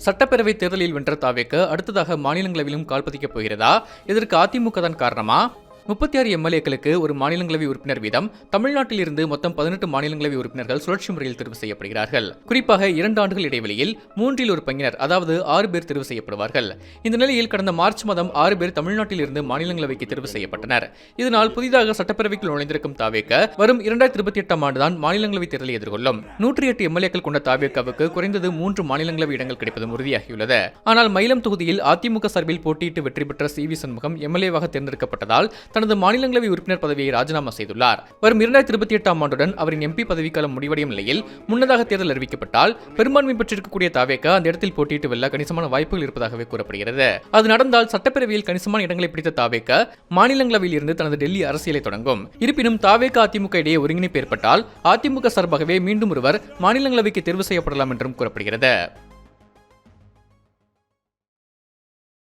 சட்டப்பேரவை தேர்தலில் வென்ற தாவேக அடுத்ததாக மாநிலங்களவையிலும் கால் பதிக்கப் போகிறதா? இதற்கு அதிமுக தான் காரணமா? 36 எம்எல்ஏக்களுக்கு ஒரு மாநிலங்களவை உறுப்பினர் வீதம் தமிழ்நாட்டில் இருந்து மொத்தம் 18 மாநிலங்களவை உறுப்பினர்கள் சுழற்சி முறையில் தேர்வு செய்யப்படுகிறார்கள். குறிப்பாக 2 ஆண்டுகள் இடைவெளியில் 3 1 பங்கினர், அதாவது 6 பேர் தேர்வு செய்யப்படுவார்கள். இந்த நிலையில் கடந்த மார்ச் மாதம் 6 பேர் தமிழ்நாட்டில் இருந்து மாநிலங்களவைக்கு தேர்வு செய்யப்பட்டனர். இதனால் புதிதாக சட்டப்பேரவைக்குள் நுழைந்திருக்கும் தாவேக வரும் 2028ஆம் ஆண்டுதான் மாநிலங்களவை தேர்தலை எதிர்கொள்ளும். 108 எம்எல்ஏக்கள் கொண்ட தாவேகவுக்கு குறைந்தது 3 மாநிலங்களவை இடங்கள் கிடைப்பது உறுதியாகியுள்ளது. ஆனால் மயிலம் தொகுதியில் அதிமுக சார்பில் போட்டியிட்டு வெற்றி பெற்ற சி.வி. சண்முகம் எம்எல்ஏவாக தேர்ந்தெடுக்கப்பட்டதால் தனது மாநிலங்களவை உறுப்பினர் பதவியை ராஜினாமா செய்துள்ளார். வரும் 2028ஆம் ஆண்டுடன் அவரின் எம்பி பதவிக்காலம் முடிவடையும் நிலையில் முன்னதாக தேர்தல் அறிவிக்கப்பட்டால் பெரும்பான்மை பெற்றிருக்கக்கூடிய தாவேக அந்த இடத்தில் போட்டியிட்டு வெல்ல கணிசமான வாய்ப்புகள் இருப்பதாகவே கூறப்படுகிறது. அது நடந்தால் சட்டப்பேரவையில் கணிசமான இடங்களை பிடித்த தாவேக மாநிலங்களவையில் இருந்து தனது டெல்லி அரசியலை தொடங்கும். இருப்பினும் தாவேக அதிமுக இடையே ஒருங்கிணைப்பு ஏற்பட்டால் அதிமுக சார்பாகவே மீண்டும் ஒருவர் மாநிலங்களவைக்கு தேர்வு செய்யப்படலாம் என்றும் கூறப்படுகிறது.